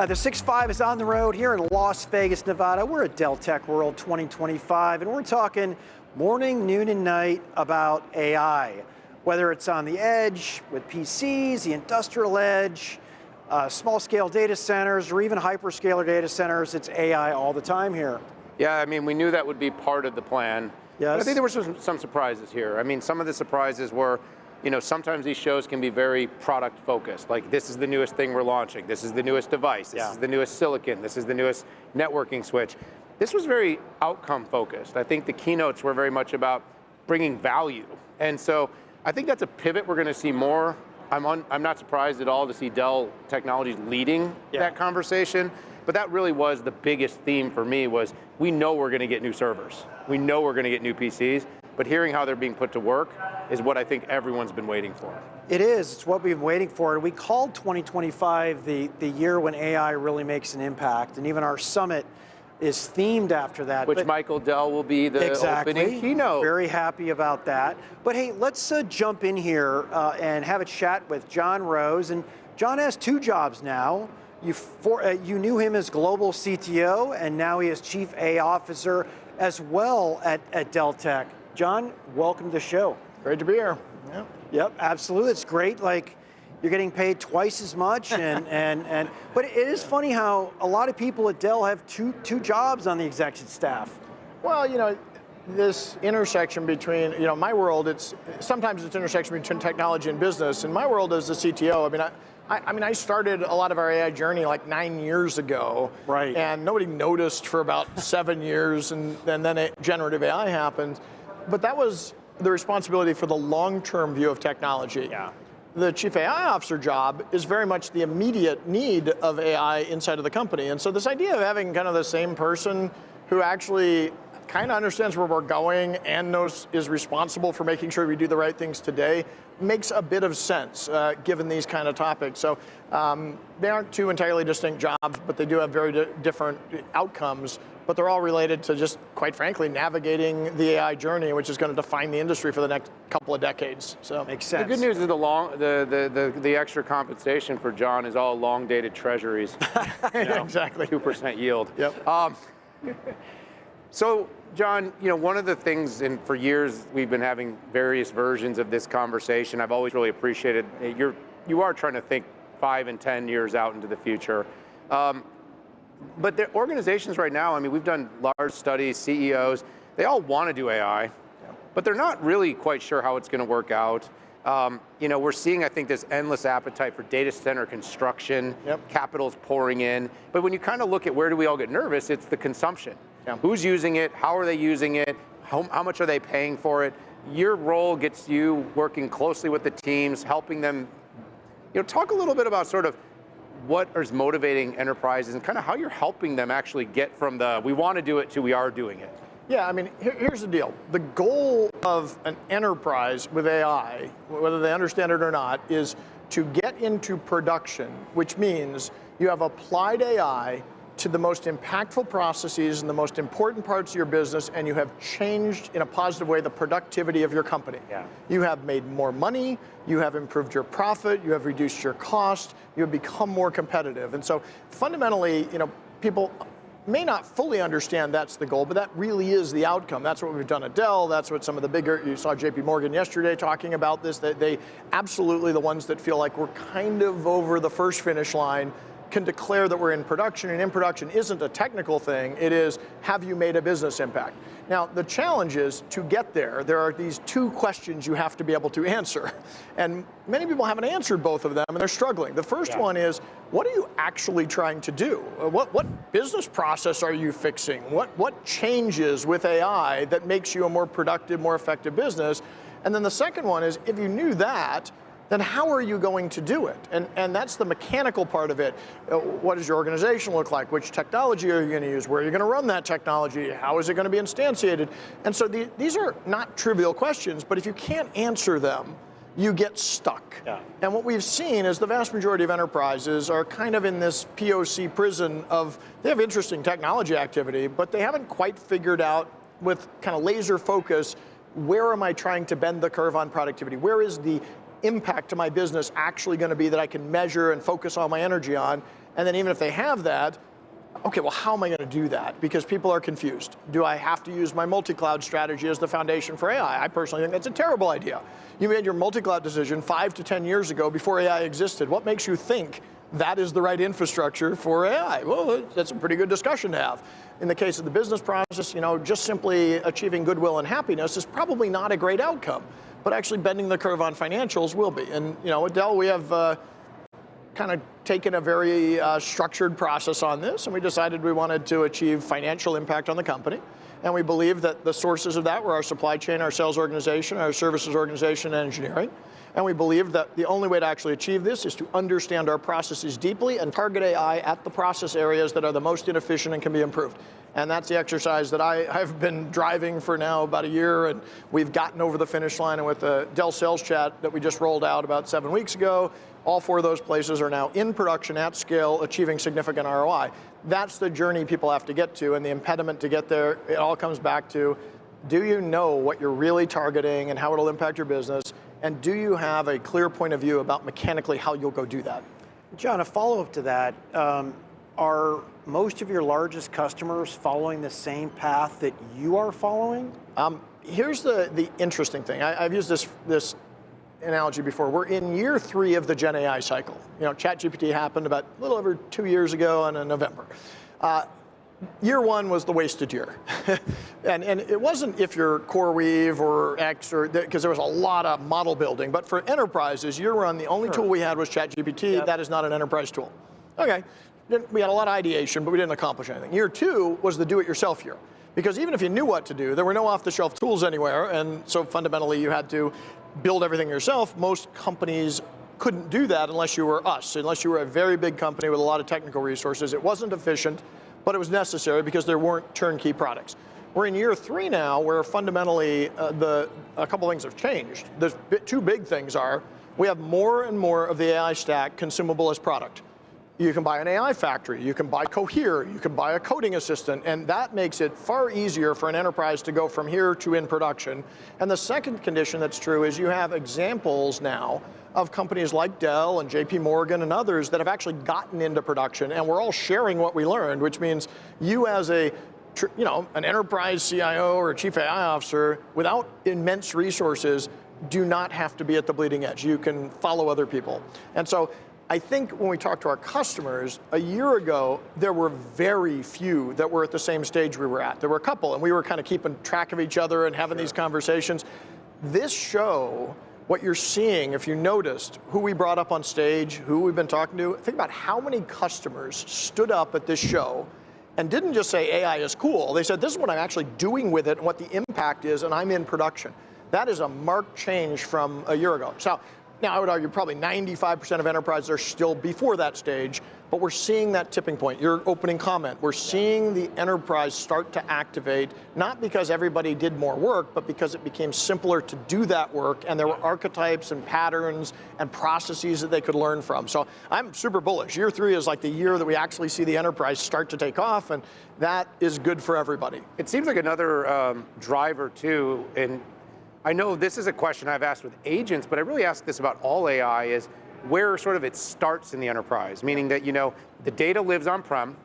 The 6.5 is on the road here in Las Vegas, Nevada. We're at Dell Tech World 2025, and we're talking morning, noon, and night about AI. Whether it's on the edge with PCs, the industrial edge, small-scale data centers, or even hyperscaler data centers, it's AI all the time here. Yeah, I mean, we knew that would be part of the plan. Yes. But I think there were some surprises here. I mean, some of the surprises were, sometimes these shows can be very product focused. Like, this is the newest thing we're launching. This is the newest device. This is the newest silicon. This is the newest networking switch. This was very outcome focused. I think the keynotes were very much about bringing value. And so I think that's a pivot we're going to see more. I'm not surprised at all to see Dell Technologies leading that conversation. But that really was the biggest theme for me was, we know we're going to get new servers. We know we're going to get new PCs, but hearing how they're being put to work is what I think everyone's been waiting for. It is, it's what we've been waiting for. We called 2025 the year when AI really makes an impact, and even our summit is themed after that. Which Michael Dell will be the opening keynote. Very happy about that. But hey, let's jump in here and have a chat with John Roese. And John has two jobs now. You knew him as global CTO, and now he is Chief AI Officer as well at Dell Tech. John, welcome to the show. Great to be here. Yep, absolutely. It's great. Like, you're getting paid twice as much, but it is funny how a lot of people at Dell have two jobs on the executive staff. Well, this intersection between, my world, sometimes it's intersection between technology and business. In my world as a CTO, I started a lot of our AI journey like 9 years ago. Right. And nobody noticed for about 7 years, and then generative AI happened. But that was the responsibility for the long-term view of technology. Yeah. The Chief AI Officer job is very much the immediate need of AI inside of the company. And so this idea of having kind of the same person who actually kind of understands where we're going and is responsible for making sure we do the right things today makes a bit of sense given these kind of topics. So they aren't two entirely distinct jobs, but they do have very different outcomes, but they're all related to just, quite frankly, navigating the AI journey, which is going to define the industry for the next couple of decades. So makes sense. The good news is the extra compensation for John is all long-dated treasuries. Exactly. 2% yield. Yep. So, John, one of the things, and for years we've been having various versions of this conversation, I've always really appreciated, you are trying to think 5 and 10 years out into the future. But the organizations right now, we've done large studies, CEOs, they all want to do AI, but they're not really quite sure how it's going to work out. We're seeing, I think, this endless appetite for data center construction, capital's pouring in, but when you kind of look at where do we all get nervous, it's the consumption. Who's using it? How are they using it? How much are they paying for it? Your role gets you working closely with the teams, helping them. Talk a little bit about sort of what is motivating enterprises and kind of how you're helping them actually get from the we want to do it to we are doing it. Yeah, here's the deal. The goal of an enterprise with AI, whether they understand it or not, is to get into production, which means you have applied AI to the most impactful processes and the most important parts of your business, and you have changed in a positive way the productivity of your company. Yeah. You have made more money, you have improved your profit, you have reduced your cost, you have become more competitive. And so fundamentally, people may not fully understand that's the goal, but that really is the outcome. That's what we've done at Dell. That's what some of the bigger, you saw JP Morgan yesterday talking about this, that they absolutely, the ones that feel like we're kind of over the first finish line, can declare that we're in production, and in production isn't a technical thing, it is, have you made a business impact? Now, the challenge is, to get there are these two questions you have to be able to answer. And many people haven't answered both of them, and they're struggling. The first one is, what are you actually trying to do? What business process are you fixing? What changes with AI that makes you a more productive, more effective business? And then the second one is, if you knew that, then how are you going to do it? And that's the mechanical part of it. What does your organization look like? Which technology are you going to use? Where are you going to run that technology? How is it going to be instantiated? And so these are not trivial questions, but if you can't answer them, you get stuck. Yeah. And what we've seen is the vast majority of enterprises are kind of in this POC prison of, they have interesting technology activity, but they haven't quite figured out with kind of laser focus, where am I trying to bend the curve on productivity? Where is the impact to my business actually going to be that I can measure and focus all my energy on? And then even if they have that, okay, well, how am I going to do that? Because people are confused. Do I have to use my multi-cloud strategy as the foundation for AI? I personally think that's a terrible idea. You made your multi-cloud decision 5 to 10 years ago before AI existed. What makes you think that is the right infrastructure for AI? Well, that's a pretty good discussion to have. In the case of the business process, just simply achieving goodwill and happiness is probably not a great outcome, but actually bending the curve on financials will be. And at Dell, we have kind of taken a very structured process on this, and we decided we wanted to achieve financial impact on the company. And we believe that the sources of that were our supply chain, our sales organization, our services organization, and engineering. And we believe that the only way to actually achieve this is to understand our processes deeply and target AI at the process areas that are the most inefficient and can be improved. And that's the exercise that I've been driving for now about a year, and we've gotten over the finish line. And with the Dell Sales Chat that we just rolled out about 7 weeks ago, all 4 of those places are now in production at scale, achieving significant ROI. That's the journey people have to get to, and the impediment to get there, it all comes back to, do you know what you're really targeting and how it'll impact your business? And do you have a clear point of view about mechanically how you'll go do that? John, a follow-up to that, are most of your largest customers following the same path that you are following? Here's the interesting thing. I've used this analogy before. We're in year 3 of the Gen AI cycle. ChatGPT happened about a little over 2 years ago in November. Year 1 was the wasted year. and it wasn't if you're CoreWeave or X, because there was a lot of model building, but for enterprises, year 1, the only tool we had was ChatGPT. Yep. That is not an enterprise tool. Okay, we had a lot of ideation, but we didn't accomplish anything. Year 2 was the do-it-yourself year. Because even if you knew what to do, there were no off-the-shelf tools anywhere, and so fundamentally you had to build everything yourself. Most companies couldn't do that unless you were us, unless you were a very big company with a lot of technical resources. It wasn't efficient, but it was necessary because there weren't turnkey products. We're in year 3 now, where fundamentally a couple things have changed. The 2 big things are, we have more and more of the AI stack consumable as product. You can buy an AI factory, you can buy Cohere, you can buy a coding assistant, and that makes it far easier for an enterprise to go from here to in production. And the second condition that's true is you have examples now of companies like Dell and JP Morgan and others that have actually gotten into production, and we're all sharing what we learned, which means you as an enterprise CIO or a chief AI officer without immense resources do not have to be at the bleeding edge. You can follow other people. And so I think when we talk to our customers, a year ago, there were very few that were at the same stage we were at. There were a couple, and we were kind of keeping track of each other and having these conversations. This show, what you're seeing, if you noticed, who we brought up on stage, who we've been talking to, think about how many customers stood up at this show and didn't just say AI is cool. They said, this is what I'm actually doing with it and what the impact is, and I'm in production. That is a marked change from a year ago. So, now, I would argue probably 95% of enterprises are still before that stage, but we're seeing that tipping point. Your opening comment, we're seeing the enterprise start to activate, not because everybody did more work, but because it became simpler to do that work, and there were archetypes and patterns and processes that they could learn from. So I'm super bullish. Year 3 is like the year that we actually see the enterprise start to take off, and that is good for everybody. It seems like another driver, too, and I know this is a question I've asked with agents, but I really ask this about all AI, is where sort of it starts in the enterprise, meaning that, the data lives on-prem,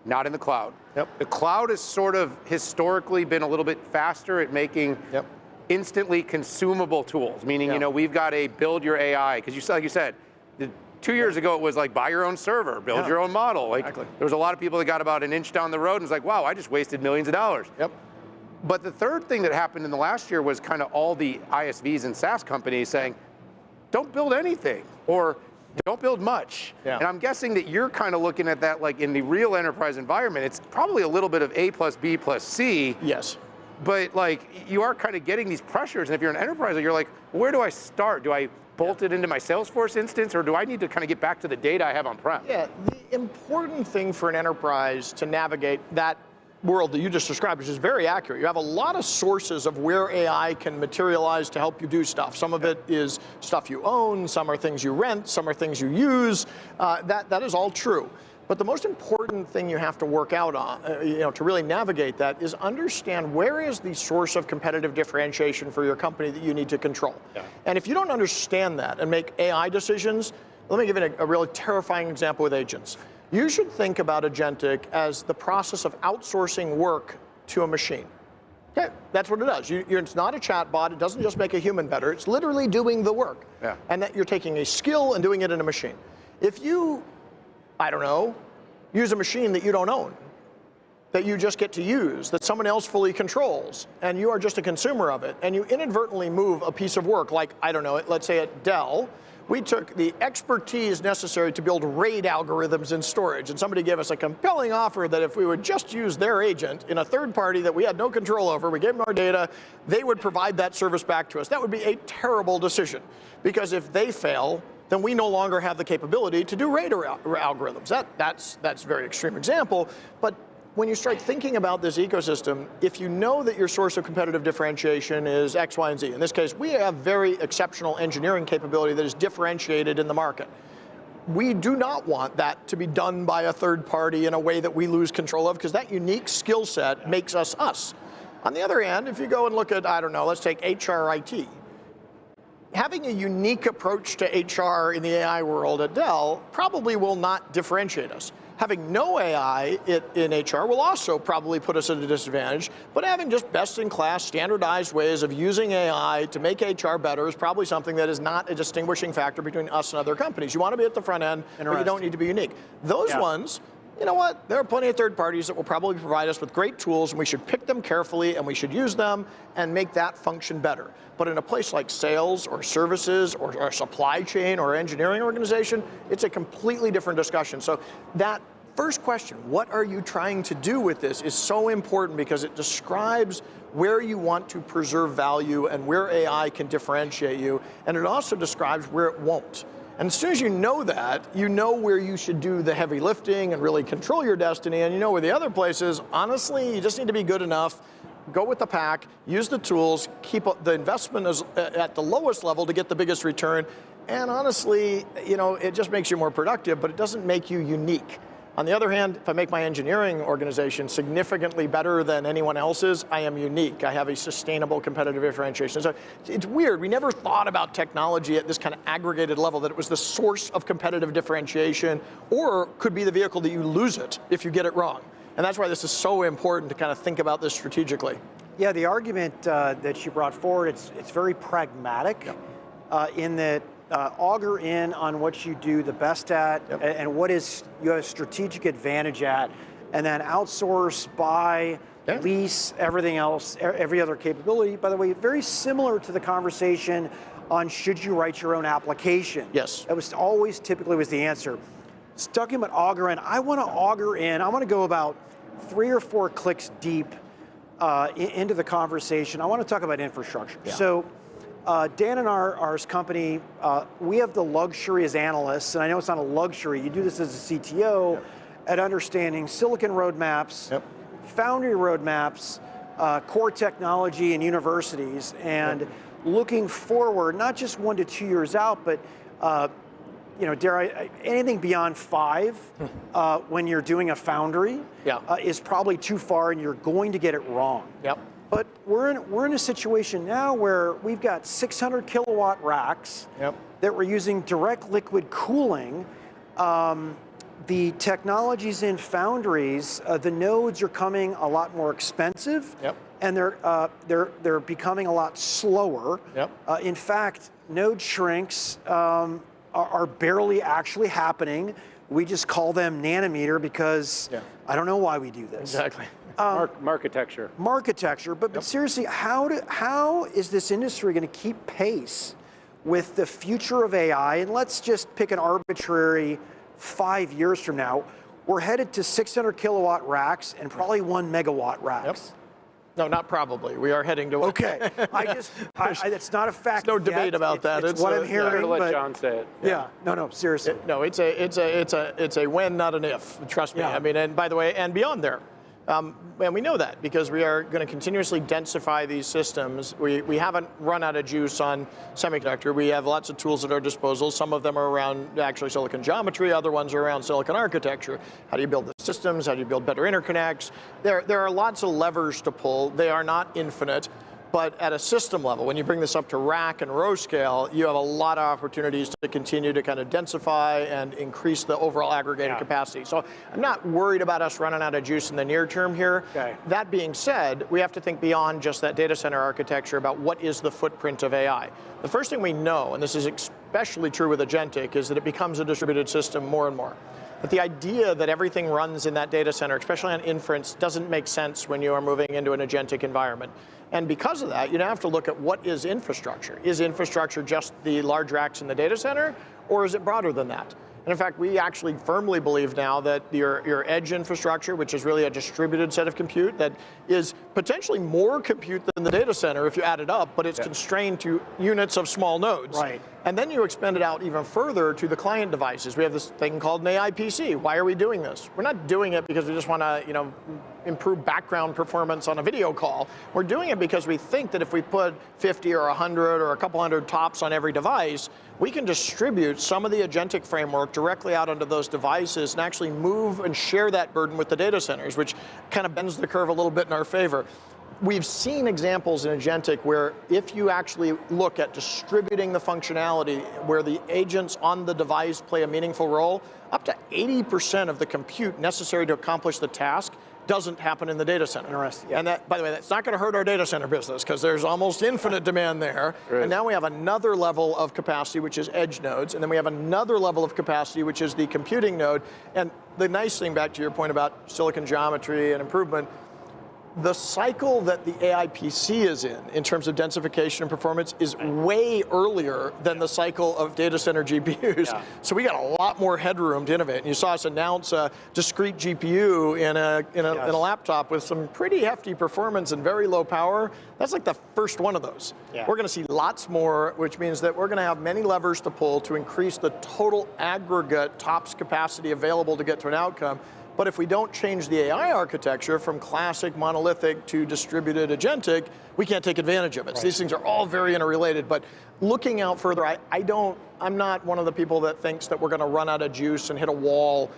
not in the cloud. The cloud has sort of historically been a little bit faster at making instantly consumable tools, meaning, we've got a build your AI, because like you said, 2 years ago it was like buy your own server, build your own model. There was a lot of people that got about an inch down the road and was like, wow, I just wasted millions of dollars. But the third thing that happened in the last year was kind of all the ISVs and SaaS companies saying, don't build anything, or don't build much. And I'm guessing that you're kind of looking at that like in the real enterprise environment, it's probably a little bit of A plus B plus C. Yes. But like, you are kind of getting these pressures, and if you're an enterprise, you're like, where do I start? Do I bolt it into my Salesforce instance, or do I need to kind of get back to the data I have on-prem? Yeah, the important thing for an enterprise to navigate that world that you just described, which is very accurate. You have a lot of sources of where AI can materialize to help you do stuff. Some of it is stuff you own, some are things you rent, some are things you use. That is all true. But the most important thing you have to work out on, to really navigate that, is understand where is the source of competitive differentiation for your company that you need to control. And if you don't understand that and make AI decisions, let me give you a really terrifying example with agents. You should think about agentic as the process of outsourcing work to a machine. Okay, that's what it does. It's not a chat bot. It doesn't just make a human better. It's literally doing the work. Yeah. And that you're taking a skill and doing it in a machine. If you, I don't know, use a machine that you don't own, that you just get to use, that someone else fully controls, and you are just a consumer of it, and you inadvertently move a piece of work, like, I don't know, let's say at Dell, we took the expertise necessary to build RAID algorithms in storage, and somebody gave us a compelling offer that if we would just use their agent in a third party that we had no control over, we gave them our data, they would provide that service back to us. That would be a terrible decision, because if they fail, then we no longer have the capability to do RAID algorithms. That's a very extreme example, but when you start thinking about this ecosystem, if you know that your source of competitive differentiation is X, Y, and Z, in this case, we have very exceptional engineering capability that is differentiated in the market. We do not want that to be done by a third party in a way that we lose control of, because that unique skill set makes us us. On the other hand, if you go and look at, I don't know, let's take HR IT. Having a unique approach to HR in the AI world at Dell probably will not differentiate us. Having no AI in HR will also probably put us at a disadvantage, but having just best-in-class, standardized ways of using AI to make HR better is probably something that is not a distinguishing factor between us and other companies. You want to be at the front end, but you don't need to be unique. Those ones, you know what? There are plenty of third parties that will probably provide us with great tools, and we should pick them carefully, and we should use them and make that function better. But in a place like sales or services or supply chain or engineering organization, it's a completely different discussion. So that first question, what are you trying to do with this, is so important, because it describes where you want to preserve value and where AI can differentiate you, and it also describes where it won't. And as soon as you know that, you know where you should do the heavy lifting and really control your destiny, and you know where the other places, honestly, you just need to be good enough, go with the pack, use the tools, keep the investment at the lowest level to get the biggest return, and honestly, you know, it just makes you more productive, but it doesn't make you unique. On the other hand, if I make my engineering organization significantly better than anyone else's, I am unique. I have a sustainable competitive differentiation. So it's weird. We never thought about technology at this kind of aggregated level, that it was the source of competitive differentiation, or could be the vehicle that you lose it if you get it wrong. And that's why this is so important to kind of think about this strategically. Yeah, the argument that you brought forward, it's very pragmatic in that auger in on what you do the best at and what is you have a strategic advantage at, and then outsource, buy, lease, everything else, every other capability. By the way, very similar to the conversation on should you write your own application. Yes. That was always typically was the answer. Talking about auger in, I want to auger in, I want to go about 3 or 4 clicks deep into the conversation. I want to talk about infrastructure. Yeah. So Dan and our company, we have the luxury as analysts, and I know it's not a luxury, you do this as a CTO, at understanding silicon roadmaps, foundry roadmaps, core technology in universities, and looking forward, not just 1 to 2 years out, but you know, anything beyond 5 when you're doing a foundry is probably too far, and you're going to get it wrong. But we're in a situation now where we've got 600 kilowatt racks that we're using direct liquid cooling. The technologies in foundries, the nodes are coming a lot more expensive, and they're becoming a lot slower. In fact, node shrinks are barely actually happening. We just call them nanometer because I don't know why we do this. Exactly. Marketecture. Marketecture, but seriously, how is this industry going to keep pace with the future of AI? And let's just pick an arbitrary 5 years from now. We're headed to 600 kilowatt racks and probably 1 megawatt racks. No, not probably. We are heading to. Okay, it's not a fact. There's no debate about that. It's what I'm hearing. I'm gonna let John say it. No, seriously. No, it's a when, not an if. Trust me. I mean, and by the way, and beyond there. And we know that because we are going to continuously densify these systems. We haven't run out of juice on semiconductor. We have lots of tools at our disposal. Some of them are around actually silicon geometry. Other ones are around silicon architecture. How do you build the systems? How do you build better interconnects? There are lots of levers to pull. They are not infinite. But at a system level, when you bring this up to rack and row scale, you have a lot of opportunities to continue to kind of densify and increase the overall aggregated capacity. So I'm not worried about us running out of juice in the near term here. Okay. That being said, we have to think beyond just that data center architecture about what is the footprint of AI. The first thing we know, and this is especially true with agentic, is that it becomes a distributed system more and more. But the idea that everything runs in that data center, especially on inference, doesn't make sense when you are moving into an agentic environment. And because of that, you now have to look at what is infrastructure. Is infrastructure just the large racks in the data center, or is it broader than that? And in fact, we actually firmly believe now that your edge infrastructure, which is really a distributed set of compute that is potentially more compute than the data center if you add it up, but it's constrained to units of small nodes. Right. And then you expand it out even further to the client devices. We have this thing called an AI PC. Why are we doing this? We're not doing it because we just want to, improve background performance on a video call. We're doing it because we think that if we put 50 or 100 or a couple hundred tops on every device, we can distribute some of the agentic framework directly out onto those devices and actually move and share that burden with the data centers, which kind of bends the curve a little bit in our favor. We've seen examples in agentic where if you actually look at distributing the functionality where the agents on the device play a meaningful role, up to 80% of the compute necessary to accomplish the task doesn't happen in the data center. Interesting. Yeah. And that, by the way, that's not going to hurt our data center business because there's almost infinite demand there. Right. And now we have another level of capacity, which is edge nodes. And then we have another level of capacity, which is the computing node. And the nice thing, back to your point about silicon geometry and improvement, the cycle that the AI PC is in terms of densification and performance is way earlier than the cycle of data center GPUs. Yeah. So we got a lot more headroom to innovate. And you saw us announce a discrete GPU in a laptop with some pretty hefty performance and very low power. That's like the first one of those. Yeah. We're going to see lots more, which means that we're going to have many levers to pull to increase the total aggregate TOPS capacity available to get to an outcome. But if we don't change the AI architecture from classic monolithic to distributed agentic, we can't take advantage of it. So these things are all very interrelated. But looking out further, I'm not one of the people that thinks that we're going to run out of juice and hit a wall.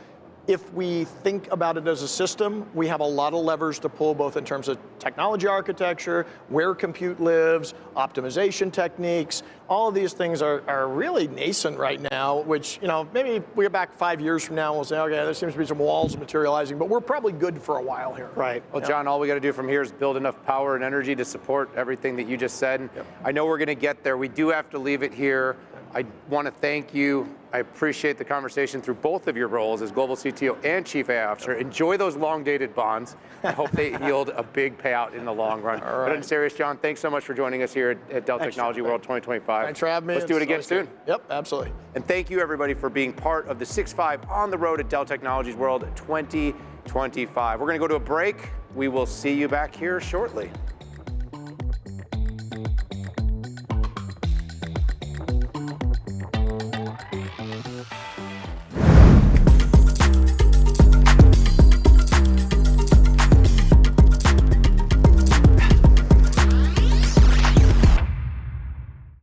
If we think about it as a system, we have a lot of levers to pull, both in terms of technology architecture, where compute lives, optimization techniques. All of these things are really nascent right now, which, maybe we get back 5 years from now and we'll say, okay, there seems to be some walls materializing, but we're probably good for a while here. Right. Well, John, all we got to do from here is build enough power and energy to support everything that you just said. Yep. I know we're going to get there. We do have to leave it here. I want to thank you. I appreciate the conversation through both of your roles as Global CTO and Chief AI Officer. Enjoy those long-dated bonds. I hope they yield a big payout in the long run. All right. But in serious, John, thanks so much for joining us here at Dell Technologies World 2025. Thanks for having me. Let's do it again soon. Yep, absolutely. And thank you, everybody, for being part of the 6-5 on the road at Dell Technologies World 2025. We're going to go to a break. We will see you back here shortly.